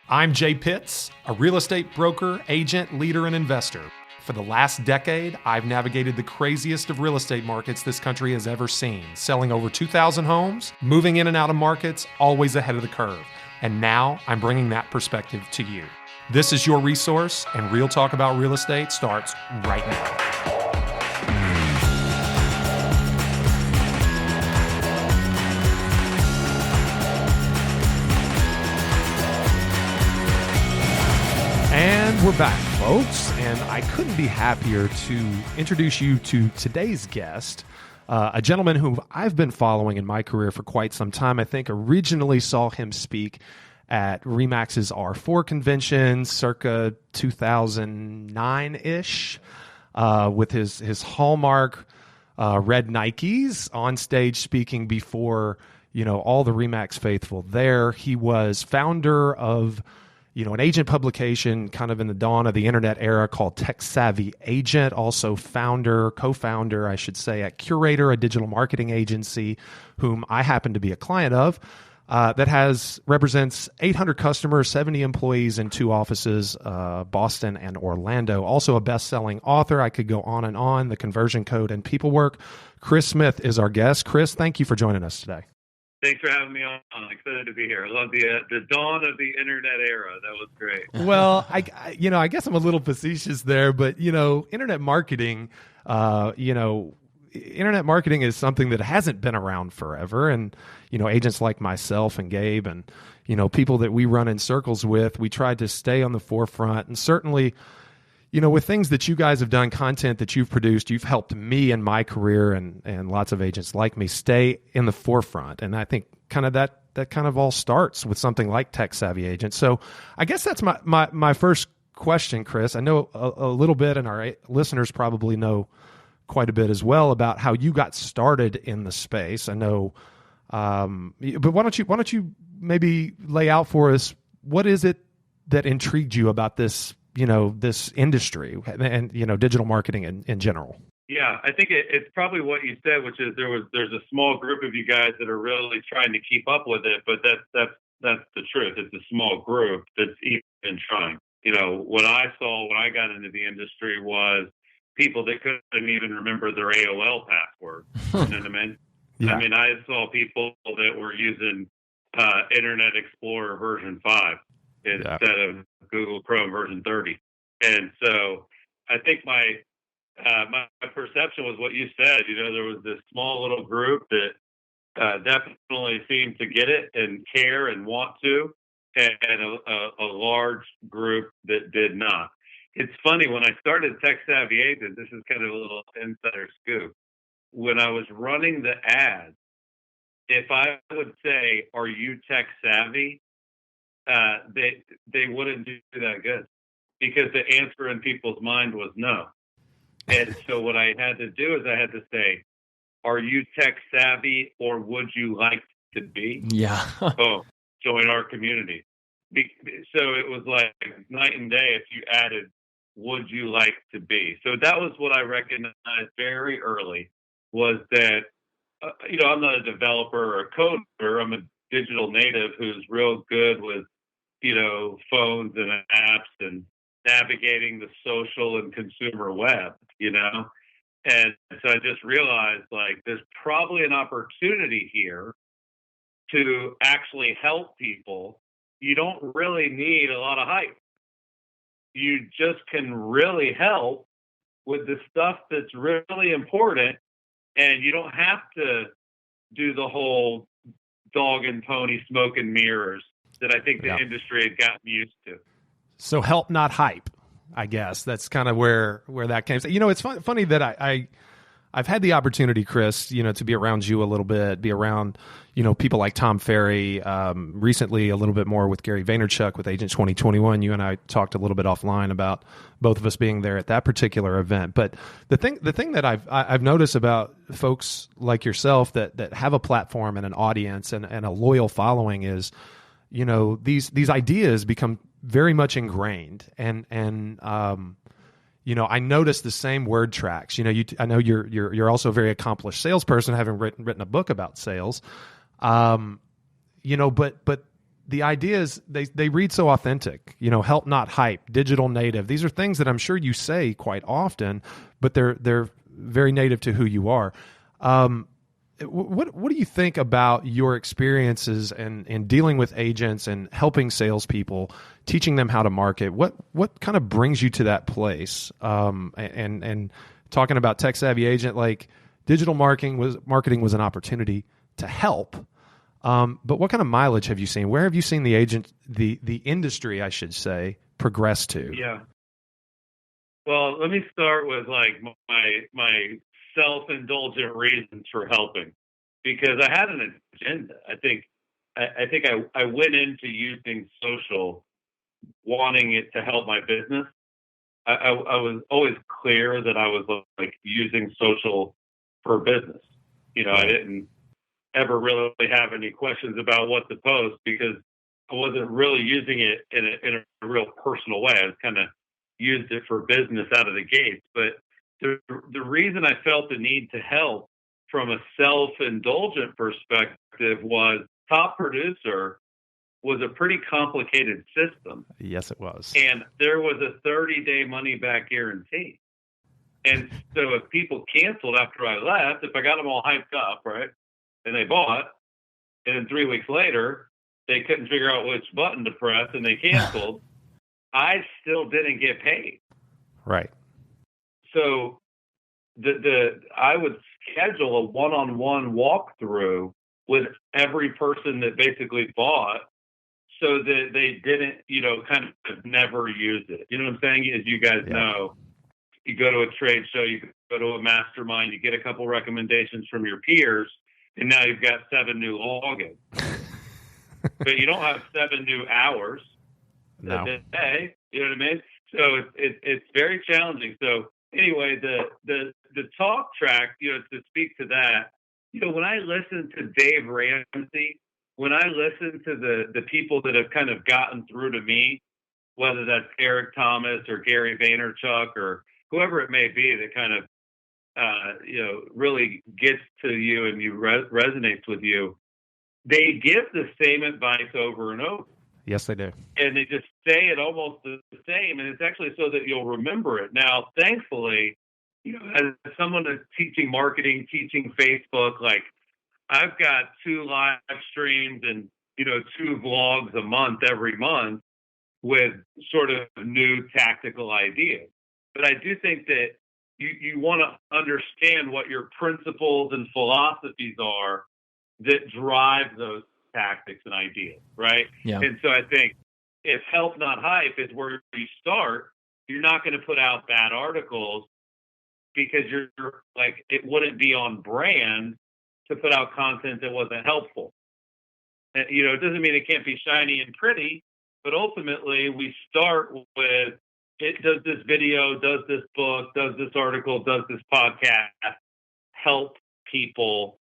I'm Jay Pitts, a real estate broker, agent, leader, and investor. For the last decade, I've navigated the craziest of real estate markets this country has ever seen, selling over 2,000 homes, moving in and out of markets, always ahead of the curve. And now I'm bringing that perspective to you. This is your resource, and Real Talk About Real Estate starts right now. And we're back, folks, and I couldn't be happier to introduce you to today's guest, a gentleman who I've been following in my career for quite some time. I think originally saw him speak at RE/MAX's R4 convention circa 2009-ish with his hallmark red Nikes on stage speaking before, all the RE/MAX faithful there. He was founder of an agent publication kind of in the dawn of the internet era called Tech Savvy Agent, also co-founder, I should say, at Curator, a digital marketing agency, whom I happen to be a client of, that represents 800 customers, 70 employees in 2 offices, Boston and Orlando. Also a best-selling author. I could go on and on, The Conversion Code and People Work. Chris Smith is our guest. Chris, thank you for joining us today. Thanks for having me on. I'm excited to be here. I love the dawn of the internet era. That was great. Well, I guess I'm a little facetious there, but internet marketing, internet marketing is something that hasn't been around forever. And agents like myself and Gabe and people that we run in circles with, we tried to stay on the forefront. And certainly, with things that you guys have done, content that you've produced, you've helped me in my career and lots of agents like me stay in the forefront. And I think kind of that kind of all starts with something like Tech Savvy Agent. So I guess that's my first question, Chris. I know a little bit, and our listeners probably know quite a bit as well about how you got started in the space. I know, but why don't you maybe lay out for us, what is it that intrigued you about this this industry and, digital marketing in general? Yeah, I think it's probably what you said, which is there's a small group of you guys that are really trying to keep up with it, but that's the truth. It's a small group that's even trying. What I saw when I got into the industry was people that couldn't even remember their AOL password. You know what I mean? Yeah. I mean, I saw people that were using Internet Explorer version 5 instead of Google Chrome version 30. And so I think my perception was what you said. There was this small little group that definitely seemed to get it and care and want to, and a large group that did not. It's funny, when I started Tech Savvy Agent, this is kind of a little insider scoop. When I was running the ads, if I would say, "Are you tech savvy?" They wouldn't do that good, because the answer in people's mind was no. And so what I had to do is I had to say, "Are you tech savvy, or would you like to be?" Yeah. Oh, join our community. So it was like night and day if you added, "Would you like to be?" So that was what I recognized very early, was that, I'm not a developer or a coder. I'm a digital native who's real good with, phones and apps and navigating the social and consumer web, And so I just realized, there's probably an opportunity here to actually help people. You don't really need a lot of hype. You just can really help with the stuff that's really important, and you don't have to do the whole dog and pony smoke and mirrors that I think the industry had gotten used to. So help, not hype, I guess. That's kind of where that came. It's funny that I've had the opportunity, Chris, to be around you a little bit, be around, people like Tom Ferry, recently a little bit more with Gary Vaynerchuk with Agent 2021. You and I talked a little bit offline about both of us being there at that particular event. But the thing that I've noticed about folks like yourself that have a platform and an audience and a loyal following is, these ideas become very much ingrained, and I noticed the same word tracks. I know you're also a very accomplished salesperson, having written a book about sales. But the idea is they read so authentic, help not hype, digital native. These are things that I'm sure you say quite often, but they're very native to who you are. What do you think about your experiences and dealing with agents and helping salespeople, teaching them how to market? What kind of brings you to that place? And talking about tech savvy agent, like digital marketing was an opportunity to help. But what kind of mileage have you seen? Where have you seen the industry, I should say, progress to? Yeah. Well, let me start with like my self-indulgent reasons for helping, because I had an agenda. I think I went into using social wanting it to help my business. I was always clear that I was like using social for business. I didn't ever really have any questions about what to post because I wasn't really using it in a real personal way. I was kind of used it for business out of the gates. But the reason I felt the need to help from a self-indulgent perspective was Top Producer was a pretty complicated system. Yes, it was. And there was a 30-day money-back guarantee. And so if people canceled after I left, if I got them all hyped up, right, and they bought, and then 3 weeks later, they couldn't figure out which button to press and they canceled, I still didn't get paid. Right. So I would schedule a one-on-one walkthrough with every person that basically bought so that they didn't, kind of never use it. You know what I'm saying? As you guys know, you go to a trade show, you go to a mastermind, you get a couple recommendations from your peers, and now you've got 7 new logins. But you don't have 7 new hours a day. You know what I mean? So it's very challenging. So anyway, the talk track, to speak to that, when I listen to Dave Ramsey, when I listen to the people that have kind of gotten through to me, whether that's Eric Thomas or Gary Vaynerchuk or whoever it may be that kind of, really gets to you and resonates with you, they give the same advice over and over. Yes, they do. And they just say it almost the same, and it's actually so that you'll remember it. Now, thankfully, as someone that's teaching marketing, teaching Facebook, like I've got 2 live streams and, 2 vlogs a month every month with sort of new tactical ideas. But I do think that you want to understand what your principles and philosophies are that drive those tactics and ideas, right? Yeah. And so I think if help not hype is where you start, you're not going to put out bad articles because you're like, it wouldn't be on brand to put out content that wasn't helpful. And, it doesn't mean it can't be shiny and pretty, but ultimately we start with, it does this video, does this book, does this article, does this podcast help people,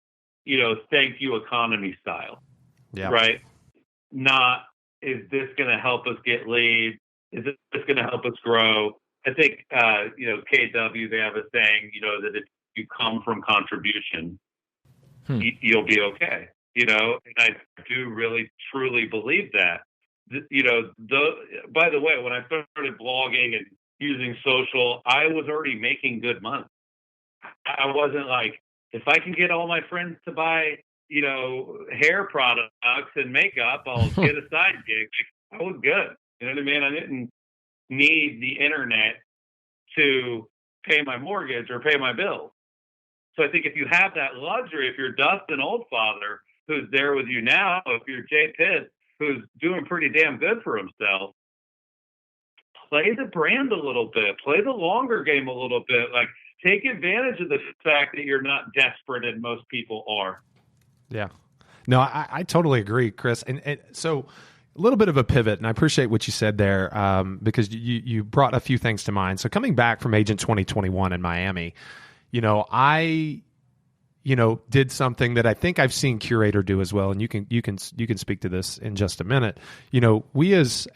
thank you economy style, right? Not, is this going to help us get leads? Is this going to help us grow? I think, KW, they have a saying, that if you come from contribution, you'll be okay, and I do really, truly believe that. By the way, when I started blogging and using social, I was already making good money. I wasn't like, if I can get all my friends to buy, hair products and makeup, I'll get a side gig. I was good. You know what I mean? I didn't need the internet to pay my mortgage or pay my bills. So I think if you have that luxury, if you're Dustin Oldfather, who's there with you now, if you're Jay Pitt, who's doing pretty damn good for himself, play the brand a little bit, play the longer game a little bit, like take advantage of the fact that you're not desperate and most people are. Yeah. No, I totally agree, Chris. And so a little bit of a pivot, and I appreciate what you said there because you brought a few things to mind. So coming back from Agent 2021 in Miami, I did something that I think I've seen Curator do as well, and you can speak to this in just a minute. We as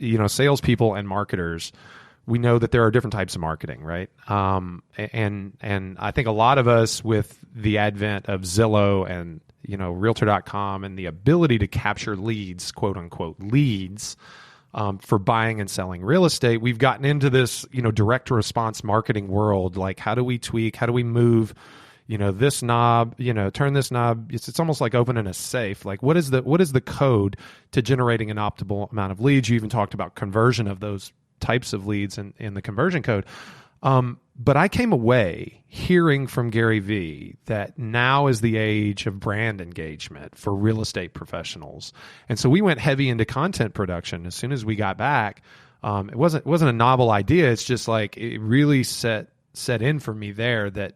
salespeople and marketers, we know that there are different types of marketing, right? And I think a lot of us, with the advent of Zillow and Realtor.com and the ability to capture leads, quote unquote leads, for buying and selling real estate, we've gotten into this direct response marketing world. Like, how do we tweak? How do we move? This knob, turn this knob. It's almost like opening a safe. Like, what is the code to generating an optimal amount of leads? You even talked about conversion of those types of leads in the conversion code. But I came away hearing from Gary Vee that now is the age of brand engagement for real estate professionals. And so we went heavy into content production as soon as we got back. It wasn't a novel idea. It's just like it really set in for me there that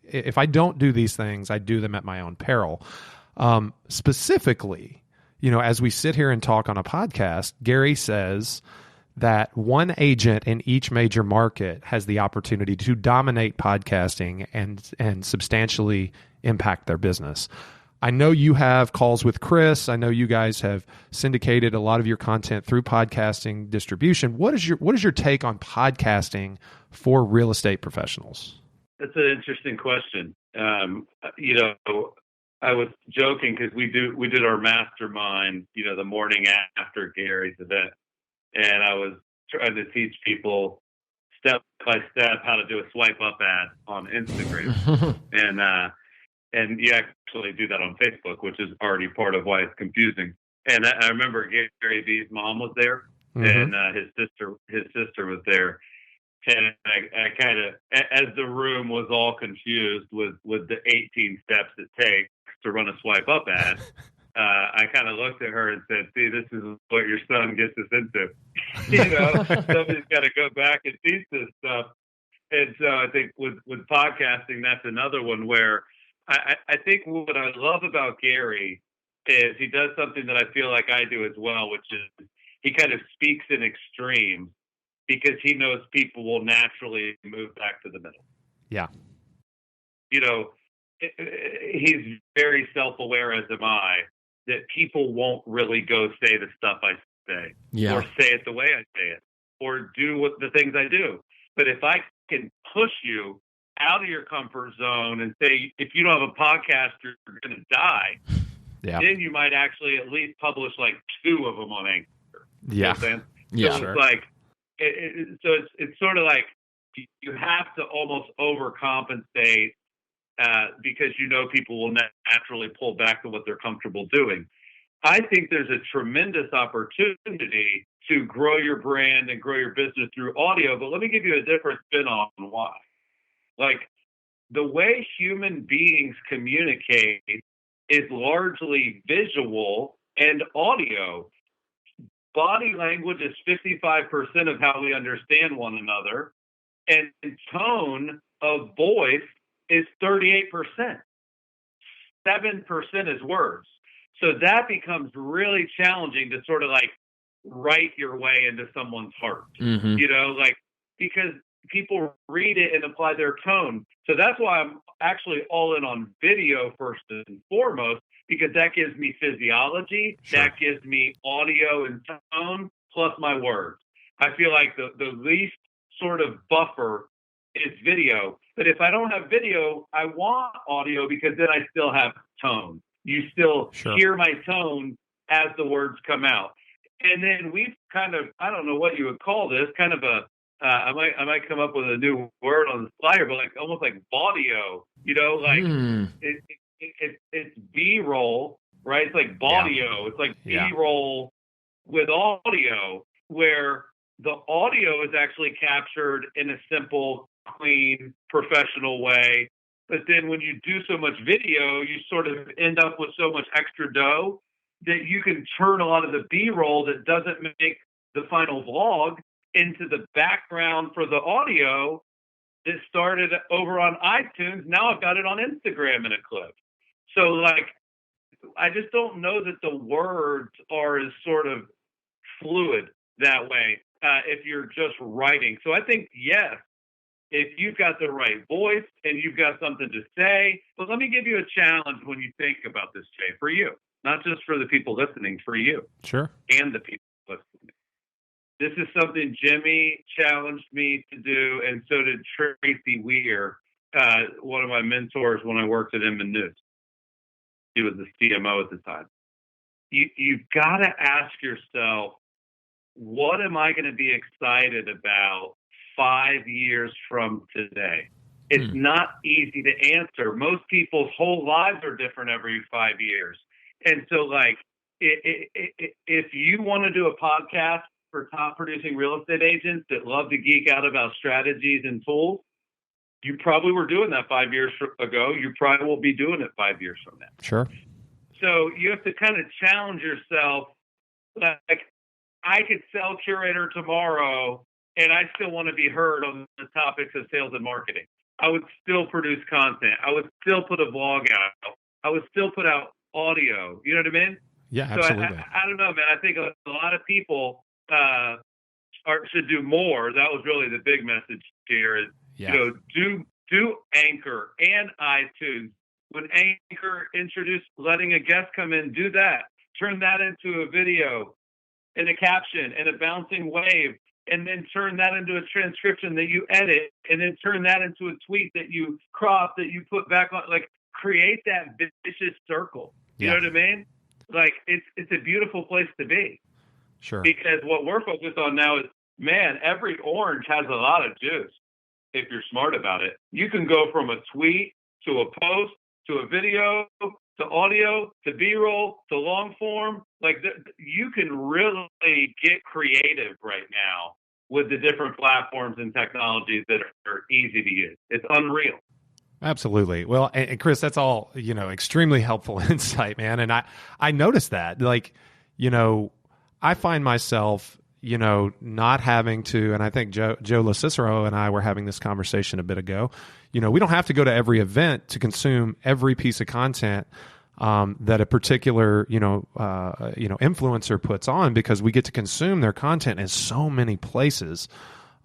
if I don't do these things, I do them at my own peril. Specifically, as we sit here and talk on a podcast, Gary says that one agent in each major market has the opportunity to dominate podcasting and substantially impact their business. I know you have calls with Chris. I know you guys have syndicated a lot of your content through podcasting distribution. What is your take on podcasting for real estate professionals? That's an interesting question. I was joking because we did our mastermind, the morning after Gary's event. And I was trying to teach people step by step how to do a swipe up ad on Instagram. And you actually do that on Facebook, which is already part of why it's confusing. And I remember Gary Vee's mom was there, and his sister was there. And I kind of, as the room was all confused with the 18 steps it takes to run a swipe up ad, I kind of looked at her and said, "See, this is what your son gets us into." Somebody's got to go back and teach this stuff. And so I think with podcasting, that's another one where I think what I love about Gary is he does something that I feel like I do as well, which is he kind of speaks in extremes because he knows people will naturally move back to the middle. Yeah. He's very self-aware, as am I, that people won't really go say the stuff I say, or say it the way I say it, or do the things I do. But if I can push you out of your comfort zone and say, if you don't have a podcast, you're going to die, then you might actually at least publish like 2 of them on Anchor. Yeah. You know what I'm saying? Yeah. So Sure. it's like, it's sort of like you have to almost overcompensate because people will naturally pull back to what they're comfortable doing. I think there's a tremendous opportunity to grow your brand and grow your business through audio, but let me give you a different spin on why. Like, the way human beings communicate is largely visual and audio. Body language is 55% of how we understand one another, and tone of voice is 38%. 7% is words. So that becomes really challenging to sort of like write your way into someone's heart, because people read it and apply their tone. So that's why I'm actually all in on video first and foremost, because that gives me physiology, that gives me audio and tone, plus my words. I feel like the least sort of buffer is video. But if I don't have video, I want audio because then I still have tone. You still hear my tone as the words come out. And then we've kind of, I don't know what you would call this, kind of a, I might come up with a new word on the flyer, but like almost like audio, it's B-roll, right? It's like audio. It's like B-roll with audio, where the audio is actually captured in a simple, clean, professional way. But then when you do so much video, you sort of end up with so much extra dough that you can turn a lot of the B-roll that doesn't make the final vlog into the background for the audio that started over on iTunes. Now I've got it on Instagram in a clip. So, like, I just don't know that the words are as sort of fluid that way if you're just writing. So I think, yes, if you've got the right voice and you've got something to say, but let me give you a challenge when you think about this, Jay, for you, not just for the people listening, for you. Sure. And the people listening. This is something Jimmy challenged me to do, and so did Tracy Weir, one of my mentors when I worked at Inman News. He was the CMO at the time. You've got to ask yourself, what am I going to be excited about 5 years from today? It's not easy to answer. Most people's whole lives are different every 5 years. And so, like, if you want to do a podcast for top producing real estate agents that love to geek out about strategies and tools, you probably were doing that 5 years ago. You probably will be doing it 5 years from now. Sure. So you have to kind of challenge yourself. Like, I could sell Curator tomorrow, and I still want to be heard on the topics of sales and marketing. I would still produce content. I would still put a vlog out. I would still put out audio. You know what I mean? Yeah, so absolutely. I don't know, man. I think a lot of people should do more. That was really the big message here. Is do Anchor and iTunes. When Anchor introduced letting a guest come in, do that. Turn that into a video and a caption and a bouncing wave, and then turn that into a transcription that you edit, and then turn that into a tweet that you crop, that you put back on. Like, create that vicious circle. You know what I mean? Like, it's a beautiful place to be. Sure. Because what we're focused on now is, man, every orange has a lot of juice if you're smart about it. You can go from a tweet to a post to a video to audio to B-roll to long form. Like, you can really get creative right now with the different platforms and technologies that are easy to use. It's unreal. Absolutely. Well, and Chris, that's all, extremely helpful insight, man. And I noticed that, like, I find myself, not having to, and I think Joe LoCicero and I were having this conversation a bit ago, we don't have to go to every event to consume every piece of content that a particular, influencer puts on, because we get to consume their content in so many places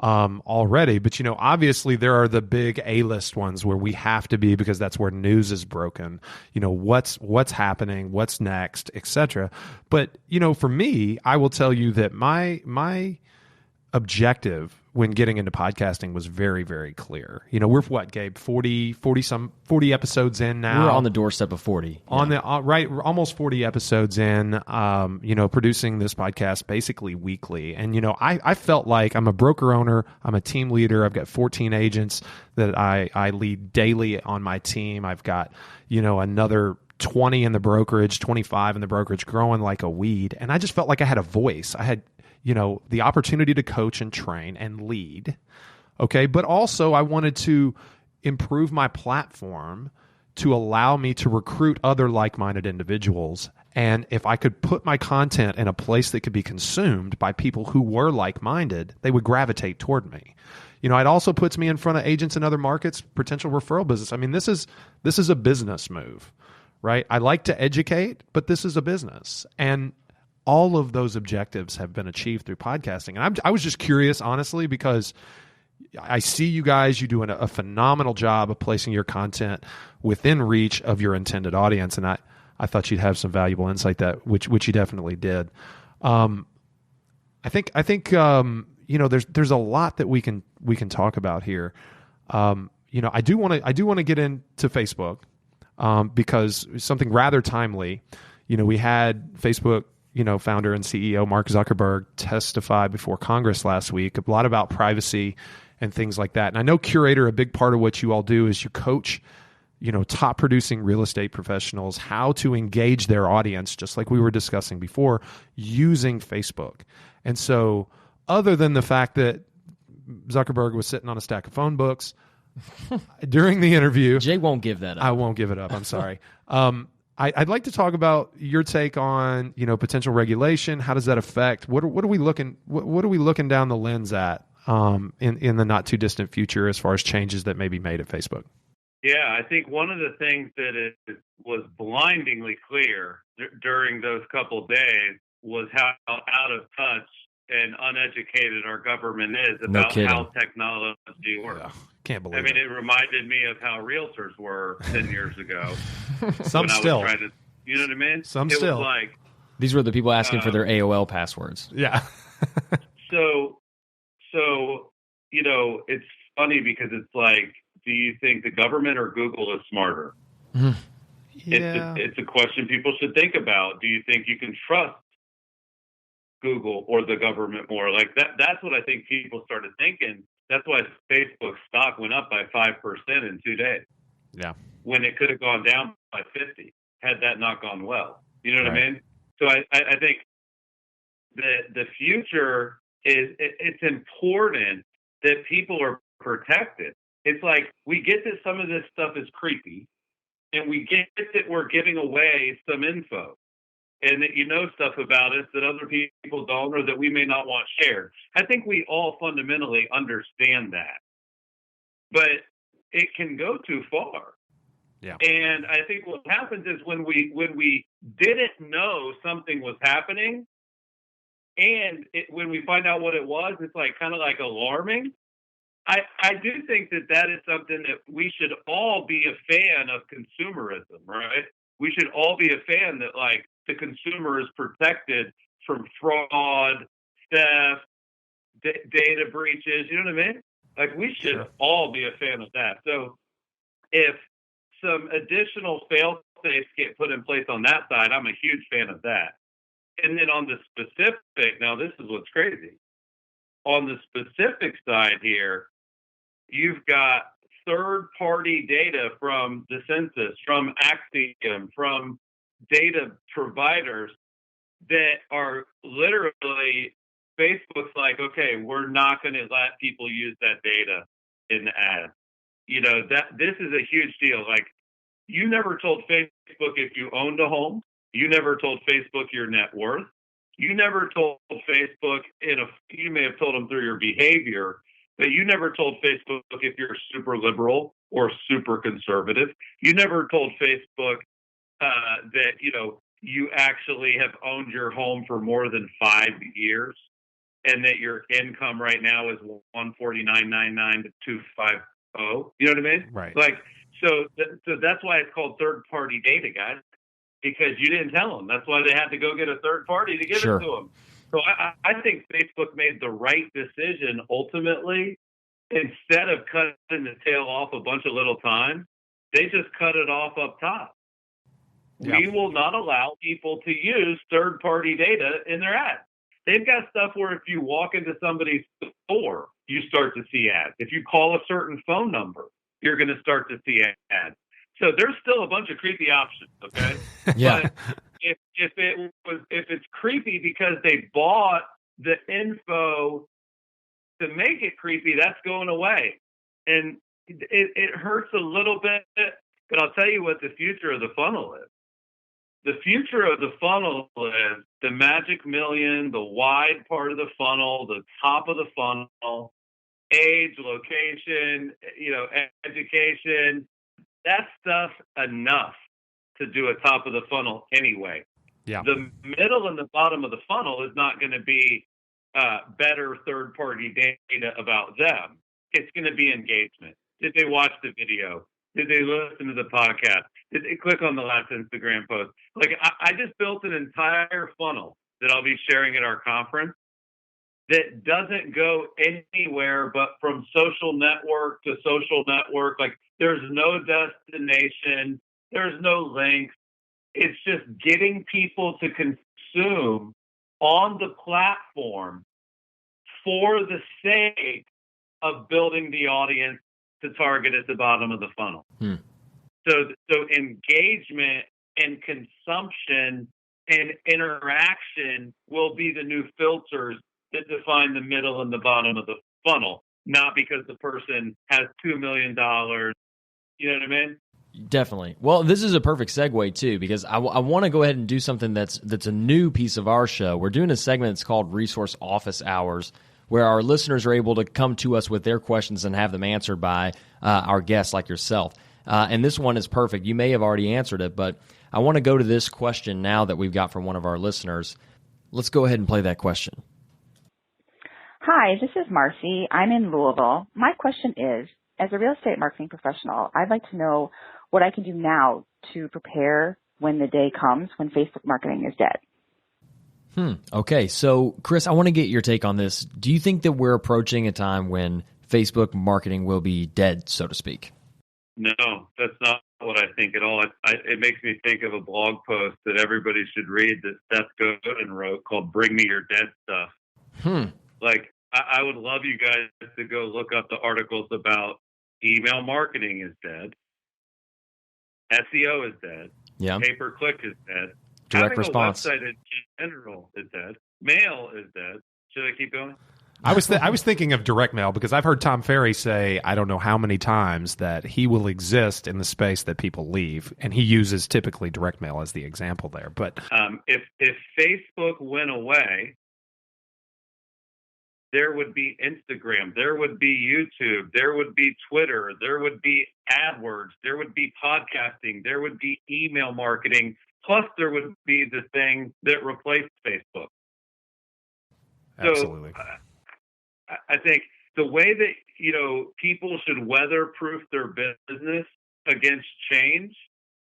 already. But, obviously there are the big A-list ones where we have to be, because that's where news is broken, what's happening, what's next, etc. But, for me, I will tell you that my objective when getting into podcasting was very, very clear. We're what, Gabe, 40 episodes in now. We're on the doorstep of 40. Right, we're almost 40 episodes in, producing this podcast basically weekly. And, I felt like I'm a broker owner, I'm a team leader, I've got 14 agents that I lead daily on my team. I've got, another 20 in the brokerage, 25 in the brokerage, growing like a weed. And I just felt like I had a voice. I had the opportunity to coach and train and lead. Okay. But also I wanted to improve my platform to allow me to recruit other like-minded individuals. And if I could put my content in a place that could be consumed by people who were like-minded, they would gravitate toward me. It also puts me in front of agents in other markets, potential referral business. I mean, this is a business move, right? I like to educate, but this is a business. And all of those objectives have been achieved through podcasting. And I was just curious, honestly, because I see you guys, you do a phenomenal job of placing your content within reach of your intended audience. And I thought you'd have some valuable insight which you definitely did. I think there's a lot that we can talk about here. I do want to get into Facebook because something rather timely. We had Facebook founder and CEO Mark Zuckerberg testified before Congress last week, a lot about privacy and things like that. And I know Curator, a big part of what you all do is you coach, top producing real estate professionals how to engage their audience, just like we were discussing before, using Facebook. And so other than the fact that Zuckerberg was sitting on a stack of phone books during the interview. Jay won't give that up. I won't give it up. I'm sorry. I'd like to talk about your take on, potential regulation. How does that affect? What are we looking? What are we looking down the lens at in the not too distant future as far as changes that may be made at Facebook? Yeah, I think one of the things that was blindingly clear during those couple days was how out of touch and uneducated our government is about how technology works. Yeah, can't believe it. I mean, it reminded me of how realtors were 10 years ago. Some still. You know what I mean? Some still. Was like, these were the people asking for their AOL passwords. Yeah. So, it's funny because it's like, do you think the government or Google is smarter? Yeah. It's a question people should think about. Do you think you can trust Google or the government more? Like that's what I think people started thinking. That's why Facebook stock went up by 5% in 2 days. Yeah. When it could have gone down by 50 had that not gone well. You know what Right. I mean? So I think the future is it's important that people are protected. It's like we get that some of this stuff is creepy, and we get that we're giving away some info, and that stuff about us that other people don't, or that we may not want shared. I think we all fundamentally understand that, but it can go too far. Yeah. And I think what happens is when we didn't know something was happening, and when we find out what it was, it's like kind of like alarming. I do think that is something that we should all be a fan of consumerism, right? We should all be a fan that like the consumer is protected from fraud, theft, data breaches. You know what I mean? Like we should all be a fan of that. So if some additional fail safes get put in place on that side, I'm a huge fan of that. And then on the specific, now this is what's crazy. On the specific side here, you've got third-party data from the census, from Axiom, from data providers that are literally, Facebook's like, okay, we're not going to let people use that data in the ad. That this is a huge deal. Like, you never told Facebook if you owned a home. You never told Facebook your net worth. You never told Facebook you may have told them through your behavior, but you never told Facebook if you're super liberal or super conservative. You never told Facebook that you actually have owned your home for more than 5 years, and that your income right now is $149.99 to $250. You know what I mean? Right. Like so that's why it's called third party data, guys. Because you didn't tell them. That's why they had to go get a third party to give it to them. So I think Facebook made the right decision ultimately. Instead of cutting the tail off a bunch of little time, they just cut it off up top. Yeah. We will not allow people to use third party data in their ads. They've got stuff where if you walk into somebody's store, you start to see ads. If you call a certain phone number, you're going to start to see ads. So there's still a bunch of creepy options, okay? Yeah. But if it's creepy because they bought the info to make it creepy, that's going away. And it hurts a little bit, but I'll tell you what the future of the funnel is. The future of the funnel is the magic million, the wide part of the funnel, the top of the funnel, age, location, education. That stuff enough to do a top of the funnel anyway. Yeah. The middle and the bottom of the funnel is not going to be better third-party data about them. It's going to be engagement. Did they watch the video? Did they listen to the podcast? Did they click on the last Instagram post? Like I just built an entire funnel that I'll be sharing at our conference that doesn't go anywhere but from social network to social network. Like there's no destination, there's no links. It's just getting people to consume on the platform for the sake of building the audience to target at the bottom of the funnel. So engagement and consumption and interaction will be the new filters that define the middle and the bottom of the funnel, not because the person has $2 million. You know what I mean? Definitely. Well, this is a perfect segue, too, because I want to go ahead and do something that's a new piece of our show. We're doing a segment that's called Resource Office Hours, where our listeners are able to come to us with their questions and have them answered by our guests like yourself. And this one is perfect. You may have already answered it, but I want to go to this question now that we've got from one of our listeners. Let's go ahead and play that question. Hi, this is Marcy. I'm in Louisville. My question is, as a real estate marketing professional, I'd like to know what I can do now to prepare when the day comes when Facebook marketing is dead. Okay, so Chris, I want to get your take on this. Do you think that we're approaching a time when Facebook marketing will be dead, so to speak? No, that's not what I think at all. It makes me think of a blog post that everybody should read that Seth Godin wrote called "Bring Me Your Dead Stuff." Like, I would love you guys to go look up the articles about email marketing is dead, SEO is dead, pay-per-click is dead, direct having response. a website in general is dead, mail is dead. Should I keep going? I was thinking of direct mail because I've heard Tom Ferry say, I don't know how many times, that he will exist in the space that people leave, and he uses typically direct mail as the example there. But if Facebook went away, there would be Instagram, there would be YouTube, there would be Twitter, there would be AdWords, there would be podcasting, there would be email marketing, plus there would be the thing that replaced Facebook. Absolutely. So, I think the way that, people should weatherproof their business against change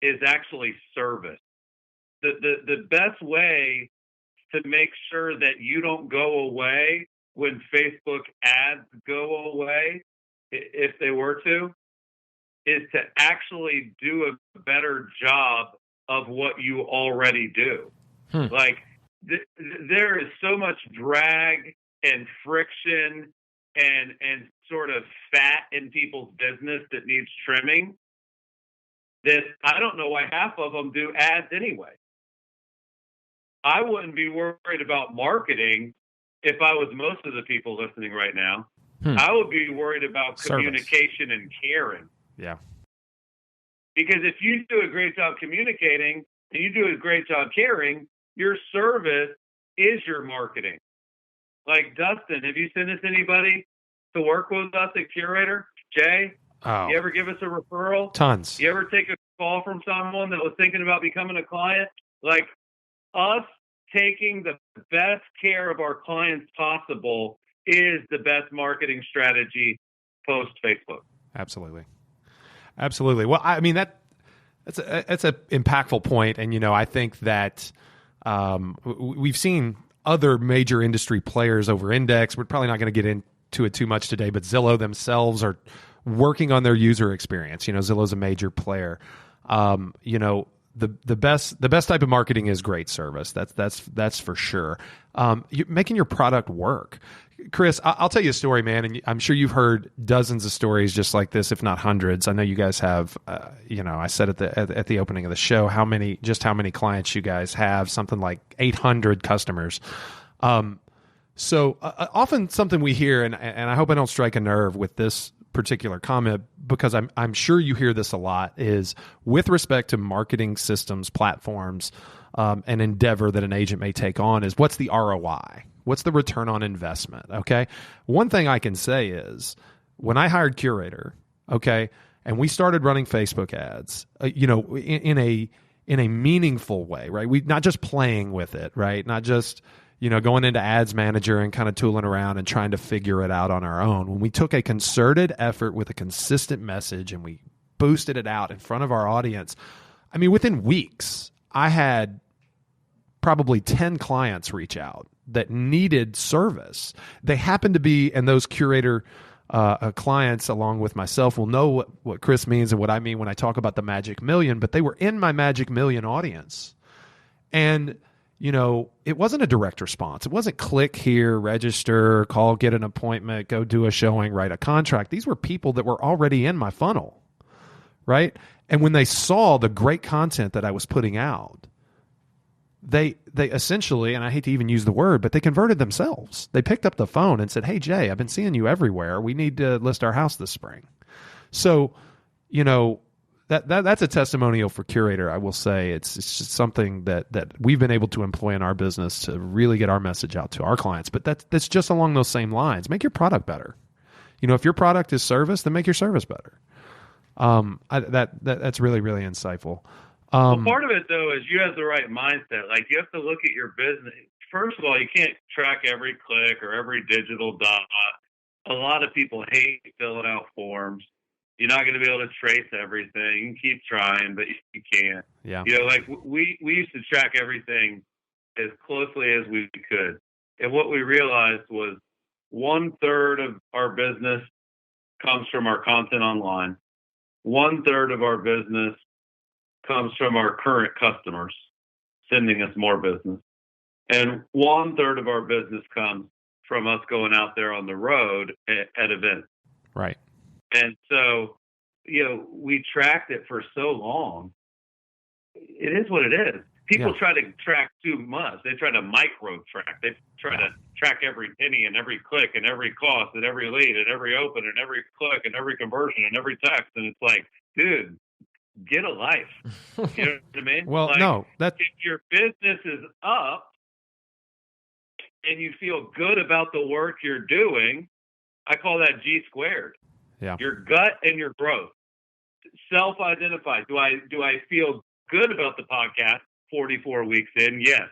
is actually service. The best way to make sure that you don't go away when Facebook ads go away, if they were to, is to actually do a better job of what you already do. Like, there is so much drag and friction and sort of fat in people's business that needs trimming that I don't know why half of them do ads anyway. I wouldn't be worried about marketing if I was most of the people listening right now. I would be worried about communication and caring. Yeah. Because if you do a great job communicating and you do a great job caring, your service is your marketing. Like, Dustin, have you sent us anybody to work with us at Curator? Jay, you ever give us a referral? Tons. You ever take a call from someone that was thinking about becoming a client? Like, us taking the best care of our clients possible is the best marketing strategy post Facebook. Absolutely. Well, I mean, that's an impactful point. And, I think that we've seen other major industry players over index. We're probably not going to get into it too much today, but Zillow themselves are working on their user experience. Zillow's a major player. The best type of marketing is great service. That's for sure. Making your product work. Chris, I'll tell you a story, man, and I'm sure you've heard dozens of stories just like this, if not hundreds. I know you guys have. I said at the opening of the show how many clients you guys have. Something like 800 customers. So often something we hear, and I hope I don't strike a nerve with this particular comment, because I'm sure you hear this a lot, is with respect to marketing systems, platforms, an endeavor that an agent may take on, is what's the ROI? What's the return on investment? Okay. One thing I can say is when I hired Curator, okay, and we started running Facebook ads, in a meaningful way, right? We not just playing with it, right? Not just, going into Ads Manager and kind of tooling around and trying to figure it out on our own. When we took a concerted effort with a consistent message and we boosted it out in front of our audience, I mean, within weeks, I had probably 10 clients reach out that needed service. They happened to be, and those Curator clients, along with myself, will know what Chris means and what I mean when I talk about the Magic Million, but they were in my Magic Million audience. And it wasn't a direct response. It wasn't click here, register, call, get an appointment, go do a showing, write a contract. These were people that were already in my funnel, right? And when they saw the great content that I was putting out, they essentially, and I hate to even use the word, but they converted themselves. They picked up the phone and said, "Hey, Jay, I've been seeing you everywhere. We need to list our house this spring." So, that's a testimonial for Curator. I will say it's just something that we've been able to employ in our business to really get our message out to our clients. But that's just along those same lines. Make your product better. If your product is service, then make your service better. That's really, really insightful. Well, part of it, though, is you have the right mindset. Like, you have to look at your business. First of all, you can't track every click or every digital dot. A lot of people hate filling out forms. You're not going to be able to trace everything. You can keep trying, but you can't. Yeah. Like we used to track everything as closely as we could. And what we realized was 1/3 of our business comes from our content online. 1/3 of our business comes from our current customers sending us more business. And 1/3 of our business comes from us going out there on the road at events. Right. And so, we tracked it for so long. It is what it is. People try to track too much. They try to micro track. They try to track every penny and every click and every cost and every lead and every open and every click and every conversion and every text. And it's like, dude, get a life. You know what I mean? Well, like, no, if your business is up and you feel good about the work you're doing, I call that G squared. Yeah. Your gut and your growth. Self-identify. Do I feel good about the podcast 44 weeks in? Yes.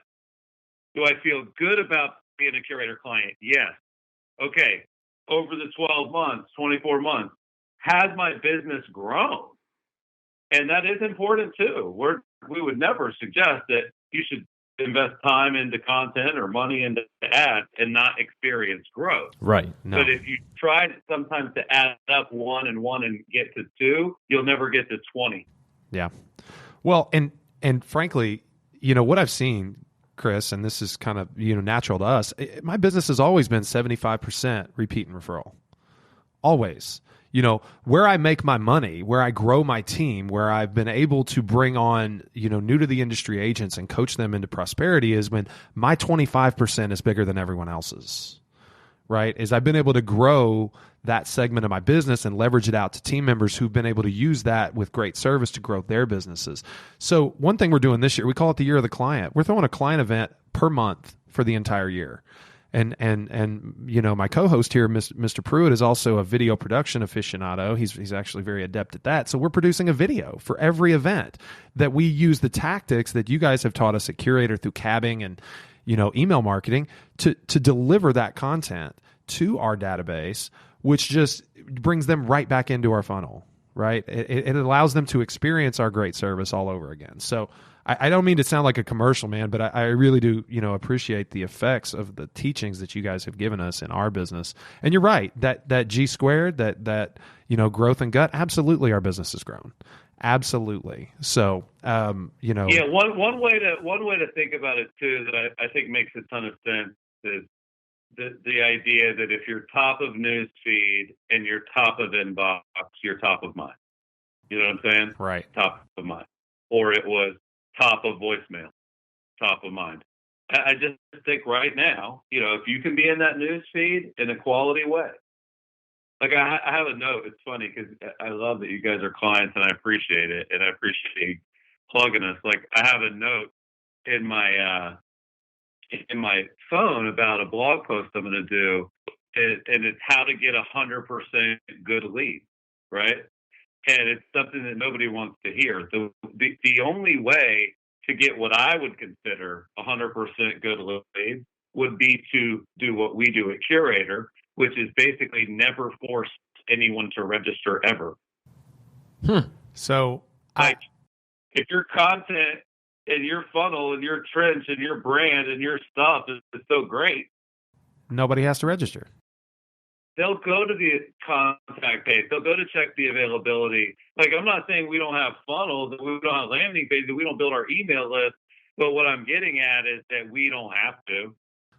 Do I feel good about being a curator client? Yes. Okay. Over the 12 months, 24 months, has my business grown? And that is important too. We would never suggest that you should invest time into content or money into ads and not experience growth. Right. No. But if you try sometimes to add up 1 and 1 and get to 2, you'll never get to 20. Yeah. Well, and frankly, what I've seen, Chris, and this is kind of, natural to us, my business has always been 75% repeat and referral. Always. Where I make my money, where I grow my team, where I've been able to bring on, new to the industry agents and coach them into prosperity is when my 25% is bigger than everyone else's, right? Is I've been able to grow that segment of my business and leverage it out to team members who've been able to use that with great service to grow their businesses. So one thing we're doing this year, we call it the Year of the Client. We're throwing a client event per month for the entire year. And my co-host here, Mr. Pruitt, is also a video production aficionado. He's actually very adept at that. So we're producing a video for every event that we use the tactics that you guys have taught us at Curator through cabbing and email marketing to deliver that content to our database, which just brings them right back into our funnel. Right? It allows them to experience our great service all over again. So I don't mean to sound like a commercial, man, but I really do, appreciate the effects of the teachings that you guys have given us in our business. And you're right, that G squared, that growth and gut, absolutely our business has grown. Absolutely. So, Yeah, one way to think about it too that I think makes a ton of sense is the idea that if you're top of news feed and you're top of inbox, you're top of mind. You know what I'm saying? Right. Top of mind. Or it was top of voicemail, top of mind. I just think right now, if you can be in that news feed in a quality way. Like I have a note. It's funny because I love that you guys are clients and I appreciate it. And I appreciate plugging us. Like I have a note in my phone about a blog post I'm going to do. And it's how to get 100% good leads, right? And it's something that nobody wants to hear. The only way to get what I would consider 100% good leads would be to do what we do at Curator, which is basically never force anyone to register ever. So, if your content and your funnel and your trench and your brand and your stuff is so great, nobody has to register. They'll go to the contact page. They'll go to check the availability. Like, I'm not saying we don't have funnels, that we don't have landing pages, that we don't build our email list. But what I'm getting at is that we don't have to.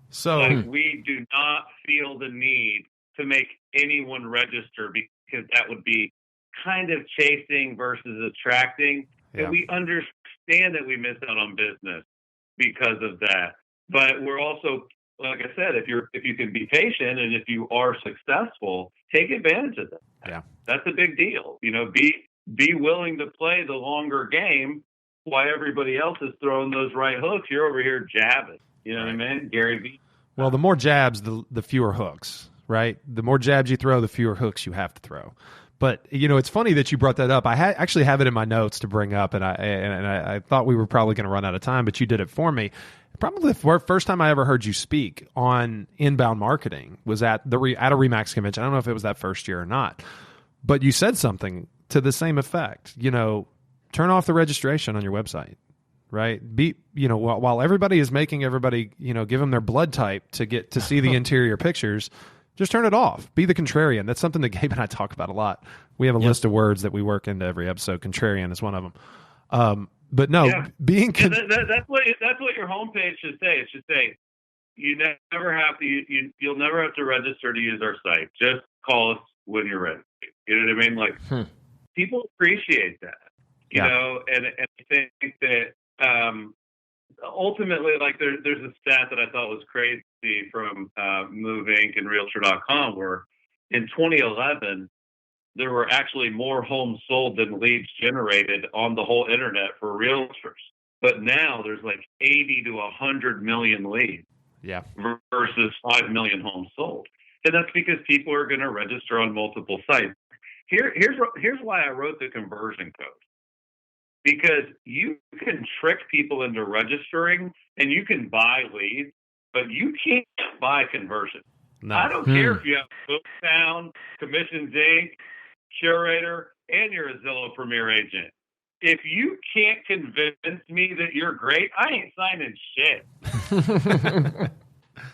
So we do not feel the need to make anyone register because that would be kind of chasing versus attracting. Yeah. And we understand that we miss out on business because of that. But we're also, like I said, if you can be patient and if you are successful, take advantage of that. Yeah. That's a big deal. Be willing to play the longer game while everybody else is throwing those right hooks. You're over here jabbing. You know what I mean? Gary Vee. Well, the more jabs, the fewer hooks, right? The more jabs you throw, the fewer hooks you have to throw. But, it's funny that you brought that up. I actually have it in my notes to bring up, and I thought we were probably going to run out of time, but you did it for me. Probably the first time I ever heard you speak on inbound marketing was at a Remax convention. I don't know if it was that first year or not, but you said something to the same effect. Turn off the registration on your website, right? While everybody is making everybody, give them their blood type to get to see the interior pictures, just turn it off. Be the contrarian. That's something that Gabe and I talk about a lot. We have a list of words that we work into every episode. Contrarian is one of them. But no, being that's what your homepage should say. It should say you'll never have to register to use our site. Just call us when you're ready. You know what I mean? Like people appreciate that. You know, and I think that ultimately, like there's a stat that I thought was crazy from Move Inc. and Realtor.com, where in 2011 there were actually more homes sold than leads generated on the whole internet for realtors. But now there's like 80 to 100 million leads, versus 5 million homes sold, and that's because people are going to register on multiple sites. Here's why I wrote the conversion code. Because you can trick people into registering and you can buy leads, but you can't buy conversion. No. I don't care if you have Booktown, Commissions Inc., Curator, and you're a Zillow Premier agent. If you can't convince me that you're great, I ain't signing shit.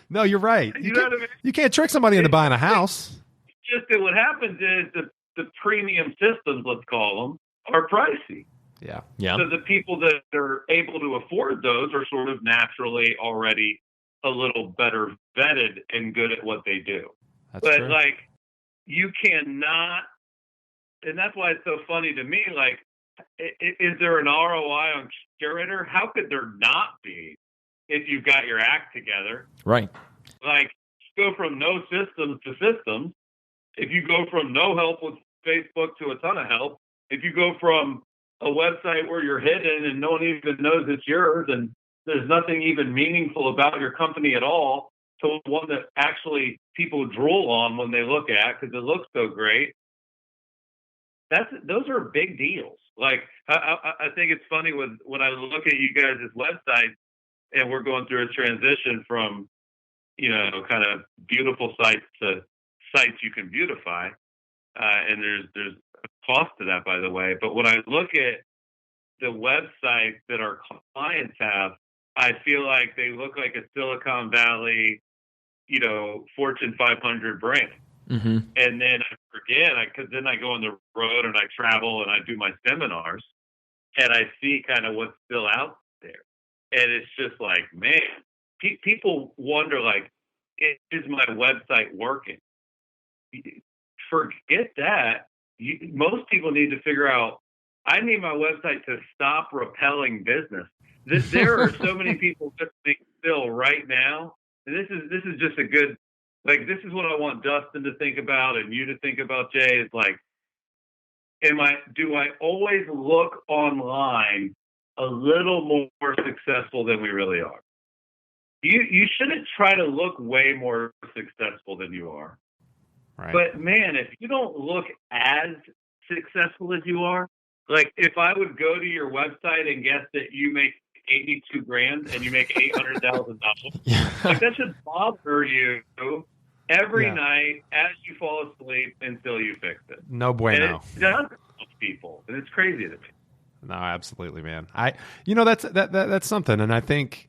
No, you're right. You know what I mean? You can't trick somebody into buying a house. Just that what happens is the premium systems, let's call them, are pricey. Yeah. So the people that are able to afford those are sort of naturally already a little better vetted and good at what they do. That's true. Like, you cannot, and that's why it's so funny to me. Like, is there an ROI on Curator? How could there not be if you've got your act together? Right. Like, go from no systems to systems. If you go from no help with Facebook to a ton of help, if you go from a website where you're hidden and no one even knows it's yours and there's nothing even meaningful about your company at all, to one that actually people drool on when they look at because it looks so great. Those are big deals. Like, I think it's funny when I look at you guys' website and we're going through a transition from, kind of beautiful sites to sites you can beautify. And there's a cost to that, by the way. But when I look at the websites that our clients have, I feel like they look like a Silicon Valley, Fortune 500 brand. Mm-hmm. And then I forget, because then I go on the road and I travel and I do my seminars and I see kind of what's still out there. And it's just like, man, people wonder, like, is my website working? Forget that. Most people need to figure out, I need my website to stop repelling business. There are so many people listening still right now. And this is just a good, like, this is what I want Dustin to think about and you to think about, Jay. It's like, do I always look online a little more successful than we really are? You shouldn't try to look way more successful than you are. Right. But man, if you don't look as successful as you are, like if I would go to your website and guess that you make $82,000 and you make $800,000, like that should bother you every night as you fall asleep until you fix it. No bueno. And it does help people, and it's crazy to me. No, absolutely, man. That's something, and I think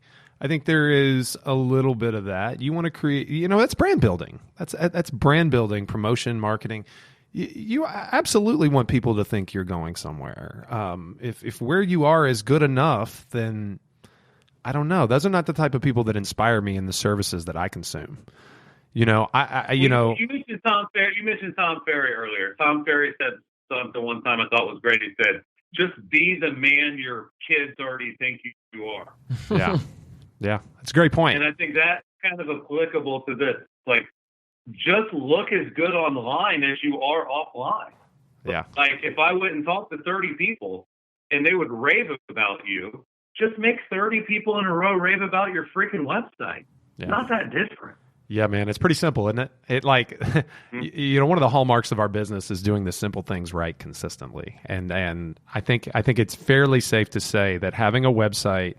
there is a little bit of that. You want to create, that's brand building. That's brand building, promotion, marketing. You absolutely want people to think you're going somewhere. If where you are is good enough, then I don't know. Those are not the type of people that inspire me in the services that I consume. You mentioned Tom Ferry. You mentioned Tom Ferry earlier. Tom Ferry said something one time I thought was great. He said, "Just be the man your kids already think you are." Yeah. Yeah, that's a great point. And I think that's kind of applicable to this. Like, just look as good online as you are offline. Yeah. Like, if I went and talked to 30 people and they would rave about you, just make 30 people in a row rave about your freaking website. Yeah. Not that different. Yeah, man, it's pretty simple, isn't it? It like, one of the hallmarks of our business is doing the simple things right consistently. And I think it's fairly safe to say that having a website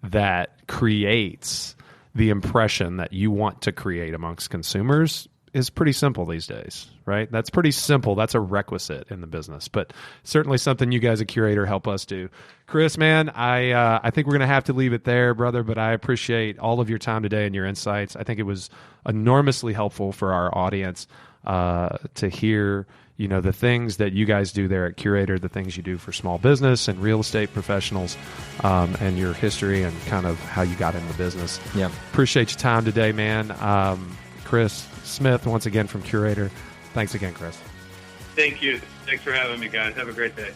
that creates the impression that you want to create amongst consumers is pretty simple these days, right? That's pretty simple. That's a requisite in the business, but certainly something you guys at Curator help us do. Chris, man, I think we're going to have to leave it there, brother, but I appreciate all of your time today and your insights. I think it was enormously helpful for our audience to hear, the things that you guys do there at Curator, the things you do for small business and real estate professionals, and your history and kind of how you got into business. Yeah. Appreciate your time today, man. Chris Smith, once again from Curator. Thanks again, Chris. Thank you. Thanks for having me, guys. Have a great day.